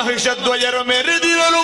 ಮಹಿಷದ್ವಯರು ಮೆರೆದಿರಲು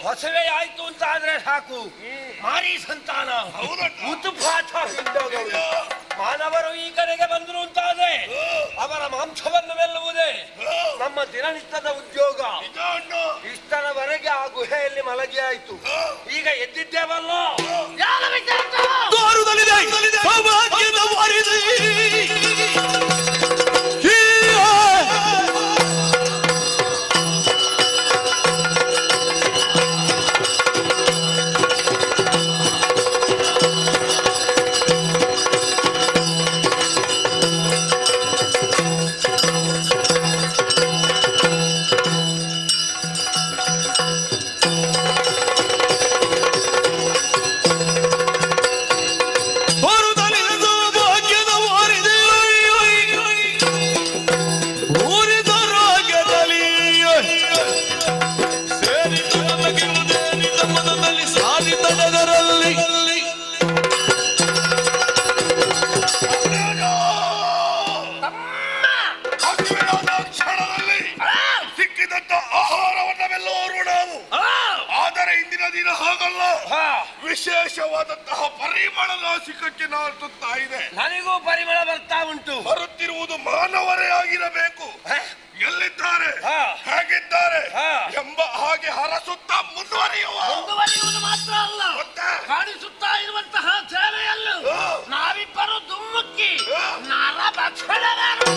ಹೊಸವೇ ಆಯ್ತು ಅಂತ ಆದ್ರೆ ಸಾಕು, ಮಾರಿ ಸಂತಾನ ಉತ್ಪಾತ ಮಾನವರು ಈ ಕಡೆಗೆ ಬಂದರು ಅಂತಾದ್ರೆ ಅವರ ಮಾಂಸವನ್ನು ವೆಲ್ಲುವುದೇ ನಮ್ಮ ದಿನನಿತ್ಯದ ಉದ್ಯೋಗ. ಇಷ್ಟರವರೆಗೆ ಆ ಗುಹೆಯಲ್ಲಿ ಮಲಗಿ ಆಯ್ತು, ಈಗ ಎದ್ದಿದ್ದೇವಲ್ಲ. ದಿನ ಹಾಗಲ್ಲ, ಹಾ, ವಿಶೇಷವಾದಂತಹ ಪರಿಮಳ ನಾಸಿಕಕ್ಕೆ ನಾಟುತ್ತಾ ಇದೆ. ನನಗೂ ಪರಿಮಳ ಬರ್ತಾ ಉಂಟು. ಬರುತ್ತಿರುವುದು ಮಾನವರೇ ಆಗಿರಬೇಕು. ಹ? ಎಲ್ಲಿದ್ದಾರೆ, ಹಾ. ಹೇಗಿದ್ದಾರೆ ಹಾ. ಎಂಬ ಹಾಗೆ ಹರಸುತ್ತಾ ಮುಂದುವರಿಯುವ. ಮುಂದುವರಿಯುವುದು ಮಾತ್ರ ಅಲ್ಲ, ಮತ್ತೆ? ಕಾಣಿಸುತ್ತಾ ಇರುವಂತಹ ಸೇವೆಯಲ್ಲೂ ನಾವಿಬ್ಬರು ದುಮ್ಮುಕ್ಕಿ ನರ ಭಕ್ಷಣೆಗಾರರು.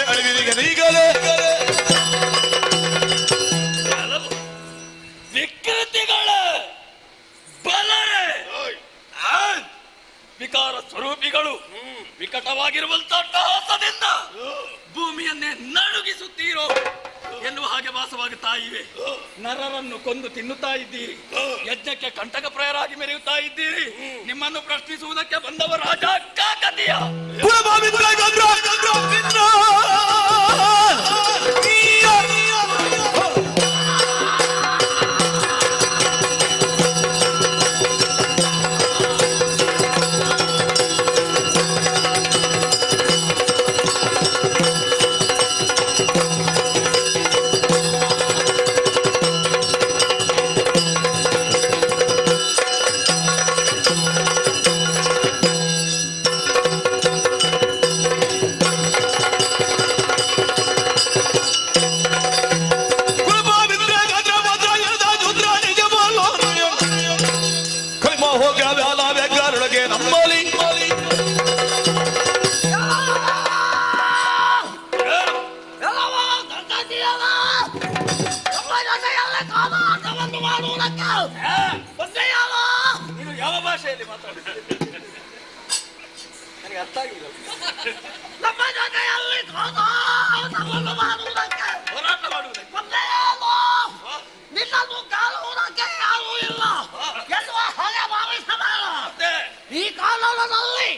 ಅಳಿವಿರಿಗರೀಗಲೇ ವಿಕೃತಿಗಳ ಬಲರೆ ವಿಕಾರ ಸ್ವರೂಪಿಗಳು ವಿಕಟವಾಗಿರುವಂತಹ ಅಟ್ಟಹಾಸದಿಂದ ಭೂಮಿಯನ್ನೇ ನಡುಗಿಸುತ್ತೀರೋ ಎನ್ನುವ ಹಾಗೆ ಭಾಸವಾಗುತ್ತಾ ಇವೆ. ನರರನ್ನು ಕೊಂದು ತಿನ್ನುತ್ತಾ ಇದ್ದೀರಿ, ಯಜ್ಞಕ್ಕೆ ಕಂಟಕ ಪ್ರಾಯರಾಗಿ ಮೆರೆಯುತ್ತಾ ಇದ್ದೀರಿ. ನಿಮ್ಮನ್ನು ಪ್ರಶ್ನಿಸುವುದಕ್ಕೆ ಬಂದವ ರಾಜ ಕಾಕತೀಯ. ನೀನು ಯಾವ ಭಾಷೆಯಲ್ಲಿ ಮಾತಾಡುತ್ತೀರಿ? ನನಗೆ ಅರ್ಥ ಆಗಿಲ್ಲ. ನಮ್ಮ ಜೊತೆಯಲ್ಲಿ ಹೋರಾಟವನ್ನು ಮಾಡುವುದಕ್ಕೆ ಹೋರಾಟ ಮಾಡುವುದಕ್ಕೆ ನಿನ್ನನ್ನು ಕಾಣುವುದಕ್ಕೆ ಯಾರೂ ಇಲ್ಲ ಎನ್ನುವ ಹಾಗೆ ಭಾವಿಸಬೇಡ. ಈ ಕಾಲದಲ್ಲಿ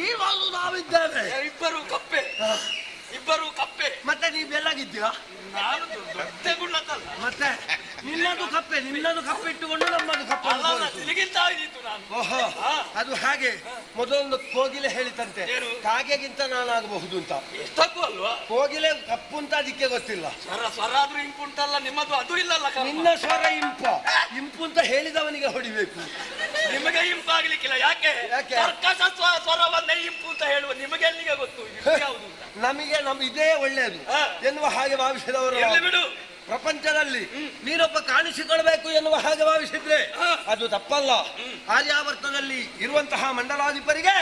ಈ ಒಂದು ನಾವಿದ್ದೇವೆ. ಇಬ್ಬರು ಕಪ್ಪೆ. ಮತ್ತೆ ನೀವೆಲ್ಲಾಗಿದ್ದೀರಾ? ನಾನು ದೊಡ್ಡ ಗುಳ್ಳತ್ತಲ್ಲ. ಮತ್ತೆ ನಿನ್ನದು ಕಪ್ಪೆ ಇಟ್ಟುಕೊಂಡು ನಮ್ಮದು ಕಪ್ಪೆ ಅಲ್ಲ, ತಿರುಗಿತ್ತಾ ಇದ್ದಿತ್ತು ನಾನು. ಓಹೋ, ಅದು ಹಾಗೆ. ಮೊದಲೊಂದು ಕೋಗಿಲೆ ಹೇಳಿತಂತೆ, ಏನು? ಕಾಗೆಗಿಂತ ನಾನಾಗಬಹುದು ಅಂತ. ಎಷ್ಟಕ್ಕೂ ಅಲ್ವಾ? ಕೋಗಿಲೆ ಕಪ್ಪು ಅಂತ ಅದಕ್ಕೆ ಗೊತ್ತಿಲ್ಲ. ಸ್ವರ ಆದ್ರೂ ಇಂಪುಂಟಲ್ಲ, ನಿಮ್ಮದು ಅದು ಇಲ್ಲಲ್ಲ. ನಿನ್ನ ಸ್ವರ ಇಂಪು ಅಂತ ಹೇಳಿದವನಿಗೆ ಹೊಡಿಬೇಕು. ನಿಮಗೆ ಇಂಪಾಗ್ಲಿಕ್ಕಿಲ್ಲ. ಯಾಕೆ? ಕರ್ಕಶ ಸ್ವರವನ್ನೇ ಇಂಪು ಅಂತ ಹೇಳುವ ನಿಮಗೆ ಎಲ್ಲಿಗೆ ಗೊತ್ತು ಯಾವುದು? ನಮಗೆ ಇದೇ ಒಳ್ಳೆಯದು ಎನ್ನುವ ಹಾಗೆ ಭಾವಿಸಿದವರು ಬಿಡು. ಪ್ರಪಂಚದಲ್ಲಿ ನೀನೊಬ್ಬ ಕಾಣಿಸಿಕೊಳ್ಬೇಕು ಎನ್ನುವ ಹಾಗೆ ಭಾವಿಸಿದ್ರೆ ಅದು ತಪ್ಪಲ್ಲ. ಆರ್ಯಾವರ್ತದಲ್ಲಿ ಇರುವಂತಹ ಮಂಡಲಾಧಿಪರಿಗೆ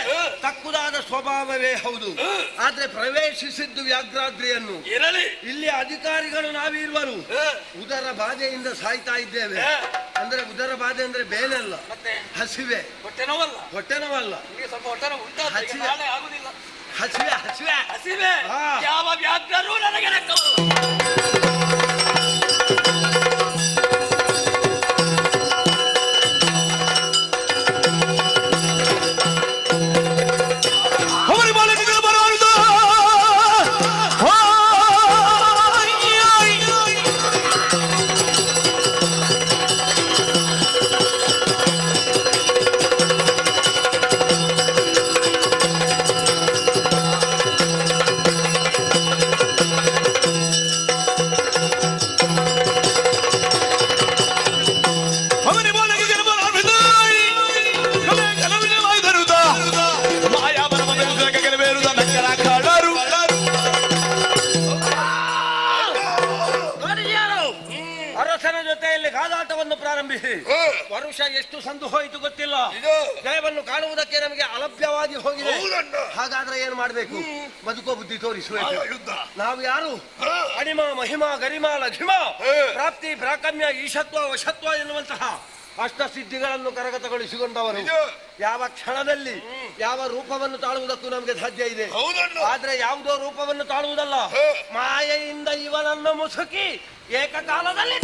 ತಕ್ಕುದಾದ ಸ್ವಭಾವವೇ ಹೌದು. ಆದ್ರೆ ಪ್ರವೇಶಿಸಿದ್ದು ವ್ಯಾಘ್ರಾದ್ರಿಯನ್ನು. ಇಲ್ಲಿ ಅಧಿಕಾರಿಗಳು ನಾವಿರುವರು ಉದರ ಬಾಧೆಯಿಂದ ಸಾಯ್ತಾ ಇದ್ದೇವೆ. ಅಂದ್ರೆ ಉದರ ಬಾಧೆ ಅಂದ್ರೆ ಬೇನೆಲ್ಲ, ಹಸಿವೆ, ಹೊಟ್ಟೆ ನೋವಲ್ಲ. ಹಸಿವೆ ಯಾವ ವ್ಯಾಘ್ರರೂ ನನಗೆ ಪ್ರಾರಂಭಿಸಿ ವರುಷ ಎಷ್ಟು ಸಂದು ಹೋಯಿತು ಗೊತ್ತಿಲ್ಲ. ಜಯವನ್ನು ಕಾಣುವುದಕ್ಕೆ ನಮಗೆ ಅಲಭ್ಯವಾಗಿ ಹೋಗಿದೆ. ಹಾಗಾದ್ರೆ ಏನು ಮಾಡಬೇಕು? ಬದುಕೋ ಬುದ್ಧಿ ತೋರಿಸಬೇಕು. ನಾವು ಯಾರು? ಅಣಿಮ ಮಹಿಮಾ ಗರಿಮಾ ಲಘಿಮ ಪ್ರಾಪ್ತಿ ಪ್ರಾಕಮ್ಯ ಈಶತ್ವ ವಶತ್ವ ಎನ್ನುವಂತಹ ಅಷ್ಟಸಿದ್ಧಿಗಳನ್ನು ಕರಗತಗೊಳಿಸಿಕೊಂಡವರು. ಯಾವ ಕ್ಷಣದಲ್ಲಿ ಯಾವ ರೂಪವನ್ನು ತಾಳುವುದಕ್ಕೂ ನಮಗೆ ಸಾಧ್ಯ ಇದೆ. ಆದ್ರೆ ಯಾವುದೋ ರೂಪವನ್ನು ತಾಳುವುದಲ್ಲ, ಮಾಯೆಯಿಂದ ಇವನನ್ನು ಮುಸುಕಿ ಏಕಕಾಲದಲ್ಲಿ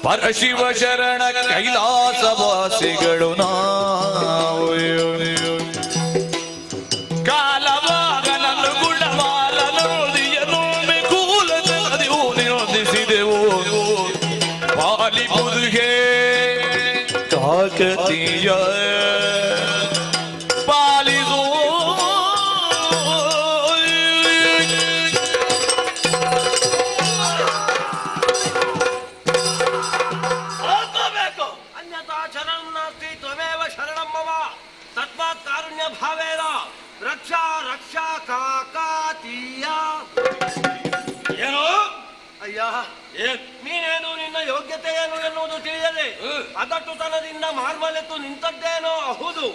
ಪರಶಿವ ಶರಣ ಕೈಲಾಸವಾಸಿಗಳು ನಾವು ಕಾಲವಾಗನನ್ನು ಗುಣಮಾಲನೋದಿಯನು ಕೂಲದೆವು ನಿರೋಧಿಸಿದೆವು ಪಾಲಿಪುದುಗೆ ಕಾಕತೀಯ ಪಾಲಿಸೋ ಅನ್ಯಥಾ ಶರಣಂ ನಾಸ್ತಿ ತ್ವಮೇವ ಶರಣಂ ಮಮ ತಸ್ಮಾತ್ ಕಾರುಣ್ಯ ಭಾವೇನ ರಕ್ಷಾ ರಕ್ಷಾ ಕಾಕಾತೀಯ. ಏನು ಅಯ್ಯ, ನೀನೇನು ನಿನ್ನ ಯೋಗ್ಯತೆ ಏನು ಎನ್ನುವುದು ತಿಳಿಯದೆ ಅದಟ್ಟುತನದಿಂದ ಮಾರ್ಮಲೆತ್ತು ನಿಂತದ್ದೇನೋ ಹೌದು.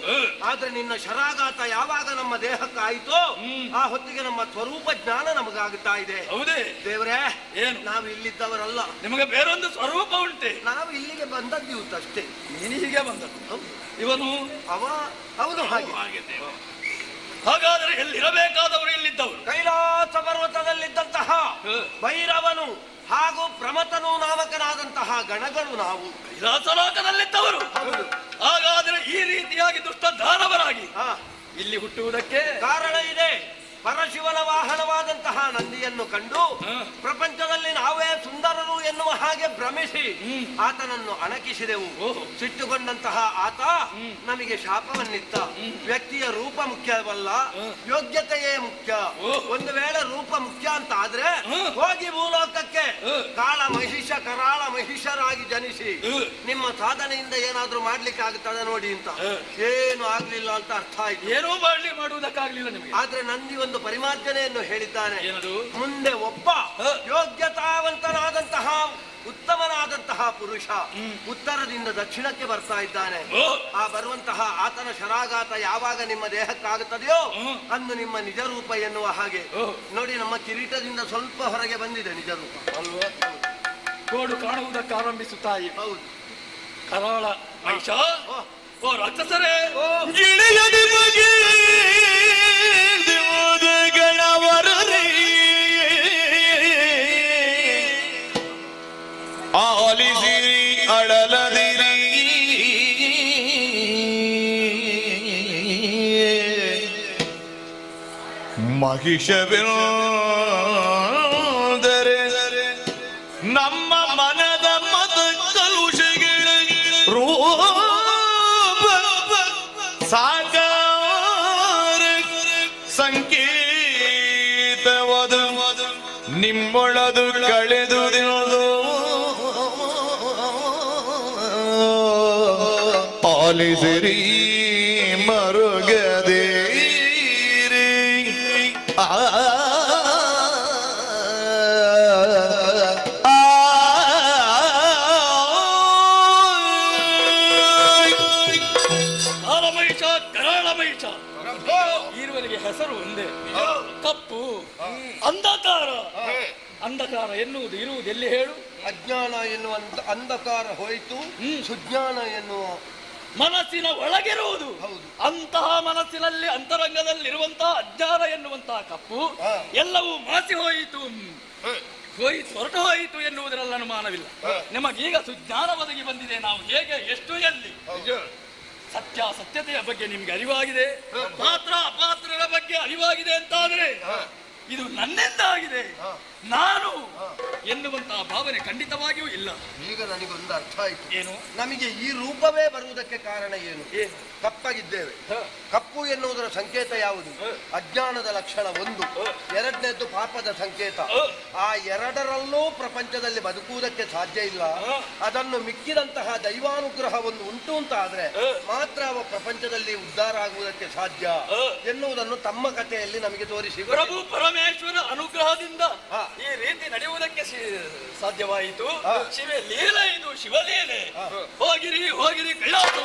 ಆದ್ರೆ ನಿನ್ನ ಶರಾಘಾತ ಯಾವಾಗ ನಮ್ಮ ದೇಹಕ್ಕಾಯಿತೋ ಆ ಹೊತ್ತಿಗೆ ನಮ್ಮ ಸ್ವರೂಪ ಜ್ಞಾನ ನಮಗಾಗುತ್ತಾ ಇದೆ. ಹೌದೇ ದೇವರೇ, ಏನು ನಾವು ಇಲ್ಲಿದ್ದವರಲ್ಲ, ನಿಮಗೆ ಬೇರೊಂದು ಸ್ವರೂಪ ಉಂಟೆ. ನಾವು ಇಲ್ಲಿಗೆ ಬಂದದ್ದಿವತ್ತಷ್ಟೇ. ನೀನು ಹೀಗೆ ಬಂದದ್ದು, ಇವನು ಅವನು ಹಾಗೆ. ಹಾಗಾದ್ರೆ ಎಲ್ಲಿರಬೇಕಾದವರು ಎಲ್ಲಿದ್ದವರು? ಕೈಲಾಸ ಪರ್ವತದಲ್ಲಿದ್ದಂತಹ ಭೈರವನು ಹಾಗೂ ಪ್ರಮತನು ನಾಮಕನಾದಂತಹ ಗಣಗಳು ನಾವು ಕೈಲಾಸಲೋಕದಲ್ಲಿದ್ದವರು. ಹಾಗಾದ್ರೆ ಈ ರೀತಿಯಾಗಿ ದುಷ್ಟ ದಾನವರಾಗಿ ಇಲ್ಲಿ ಹುಟ್ಟುವುದಕ್ಕೆ ಕಾರಣ ಇದೆ. ಪರಶಿವನ ವಾಹನವಾದಂತಹ ನಂದಿಯನ್ನು ಕಂಡು ಪ್ರಪಂಚದಲ್ಲಿ ನಾವೇ ಸುಂದರರು ಎನ್ನುವ ಹಾಗೆ ಭ್ರಮಿಸಿ ಆತನನ್ನು ಅಣಕಿಸಿದೆವು. ಸಿಟ್ಟುಗೊಂಡಂತಹ ಆತ ನಮಗೆ ಶಾಪವನ್ನಿತ್ತ. ವ್ಯಕ್ತಿಯ ರೂಪ ಮುಖ್ಯವಲ್ಲ, ಯೋಗ್ಯತೆಯೇ ಮುಖ್ಯ. ಒಂದು ವೇಳೆ ರೂಪ ಮುಖ್ಯ ಅಂತ ಆದ್ರೆ ಹೋಗಿ ಭೂಲೋಕಕ್ಕೆ ಕಾಳ ಮಹಿಷ ಕರಾಳ ಮಹಿಷರಾಗಿ ಜನಿಸಿ ನಿಮ್ಮ ಸಾಧನೆಯಿಂದ ಏನಾದ್ರೂ ಮಾಡ್ಲಿಕ್ಕೆ ಆಗುತ್ತದೆ ನೋಡಿ ಅಂತ. ಏನು ಆಗ್ಲಿಲ್ಲ ಅಂತ ಅರ್ಥ ಆಯ್ತು. ಏನೂ ಮಾಡುವುದಕ್ಕಾಗ್ಲಿಲ್ಲ ನಿಮಗೆ. ಆದ್ರೆ ನಂದಿ ಒಂದು ಪರಿಮಾರ್ಜನೆಯನ್ನು ಹೇಳಿದ್ದಾನೆ. ಏನದು? ಮುಂದೆ ಒಬ್ಬ ಯೋಗ್ಯತಾವಂತನಾದಂತಹ ಉತ್ತಮನಾದಂತಹ ಪುರುಷ ಉತ್ತರದಿಂದ ದಕ್ಷಿಣಕ್ಕೆ ಬರ್ತಾ ಇದ್ದಾನೆ. ಆ ಬರುವಂತಹ ಆತನ ಶರಾಘಾತ ಯಾವಾಗ ನಿಮ್ಮ ದೇಹಕ್ಕಾಗುತ್ತದೆಯೋ ಅಂದು ನಿಮ್ಮ ನಿಜ ರೂಪ ಎನ್ನುವ ಹಾಗೆ. ನೋಡಿ, ನಮ್ಮ ಕಿರೀಟದಿಂದ ಸ್ವಲ್ಪ ಹೊರಗೆ ಬಂದಿದೆ ನಿಜ ರೂಪ ಅಲ್ವಾ? ಕೋಡು ಕಾಣುವುದಕ್ಕೆ ಆರಂಭಿಸುತ್ತಾ ಇವೆ. ಹೌದು. ಕರಾಳ ಮಹಿಷ, ಓ ರಾಕ್ಷಸರೇ, ಗಿಳಿಯದಿ ಬಗೆ ಗಣವರರೇ ಆಲಿಸಿರಿ ಅಡಲದಿರಿ ಮಹಿಷವೆಂದರೆ ನಮ್ಮ ಮನದ ಮದ ಕಲುಷಗಳ ರೂಪ ಸಾಕಾರ ಸಂಕೇತವದು ನಿಮ್ಮೊಳದು ಕಳೆದು ದಿನದು ಆಲಿಸಿರಿ ಮರುಗದೇರಿ ಕಾಲಮಹಿಷ ಕರಾಳ ಮಹಿಷ ಈರುವರಿಗೆ ಹೆಸರು ಒಂದೇ, ಕಪ್ಪು ಅಂಧಕಾರ. ಅಂಧಕಾರ ಎನ್ನುವುದು ಇರುವುದು ಎಲ್ಲಿ ಹೇಳು? ಅಜ್ಞಾನ ಎನ್ನುವಂತ ಅಂಧಕಾರ ಹೋಯಿತು, ಸುಜ್ಞಾನ ಎನ್ನುವ ಮನಸ್ಸಿನ ಒಳಗಿರುವುದು. ಅಂತಹ ಮನಸ್ಸಿನಲ್ಲಿ ಅಂತರಂಗದಲ್ಲಿರುವಂತಹ ಅಜ್ಞಾನ ಎನ್ನುವಂತಹ ಕಪ್ಪು ಎಲ್ಲವೂ ಮಾಸಿ ಹೋಯಿತು, ಹೊರಟು ಹೋಯಿತು ಎನ್ನುವುದರಲ್ಲಿ ಅನುಮಾನವಿಲ್ಲ. ನಿಮಗೀಗ ಸುಜ್ಞಾನ ಒದಗಿ ಬಂದಿದೆ. ನಾವು ಹೇಗೆ, ಎಷ್ಟು, ಎಲ್ಲಿ, ಸತ್ಯತೆಯ ಬಗ್ಗೆ ನಿಮ್ಗೆ ಅರಿವಾಗಿದೆ, ಪಾತ್ರ ಅಪಾತ್ರರ ಬಗ್ಗೆ ಅರಿವಾಗಿದೆ ಅಂತಾದ್ರೆ ಇದು ನನ್ನಿಂದ ಆಗಿದೆ, ನಾನು ಎನ್ನುವಂತಹ ಭಾವನೆ ಖಂಡಿತವಾಗಿಯೂ ಇಲ್ಲ. ಈಗ ನನಗೊಂದು ಅರ್ಥ ಆಯ್ತು. ಏನು? ನಮಗೆ ಈ ರೂಪವೇ ಬರುವುದಕ್ಕೆ ಕಾರಣ ಏನು? ಕಪ್ಪಾಗಿದ್ದೇವೆ. ಕಪ್ಪು ಎನ್ನುವುದರ ಸಂಕೇತ ಯಾವುದು? ಅಜ್ಞಾನದ ಲಕ್ಷಣ ಒಂದು. ಎರಡನೇದ್ದು ಪಾಪದ ಸಂಕೇತ. ಆ ಎರಡರಲ್ಲೂ ಪ್ರಪಂಚದಲ್ಲಿ ಬದುಕುವುದಕ್ಕೆ ಸಾಧ್ಯ ಇಲ್ಲ. ಅದನ್ನು ಮಿಕ್ಕಿದಂತಹ ದೈವಾನುಗ್ರಹ ಒಂದು ಉಂಟು ಅಂತ ಆದ್ರೆ ಮಾತ್ರ ಅವ ಪ್ರಪಂಚದಲ್ಲಿ ಉದ್ಧಾರ ಆಗುವುದಕ್ಕೆ ಸಾಧ್ಯ ಎನ್ನುವುದನ್ನು ತಮ್ಮ ಕಥೆಯಲ್ಲಿ ನಮಗೆ ತೋರಿಸಿ. ಪ್ರಭು ಪರಮೇಶ್ವರ ಅನುಗ್ರಹದಿಂದ ಈ ರೀತಿ ನಡೆಯುವುದಕ್ಕೆ ಸಾಧ್ಯವಾಯಿತು. ಶಿವ ಲೀಲೆ, ಇದು ಶಿವಲೀಲೆ. ಹೋಗಿರಿ ಹೋಗಿರಿ ಕೈಲಾಸ.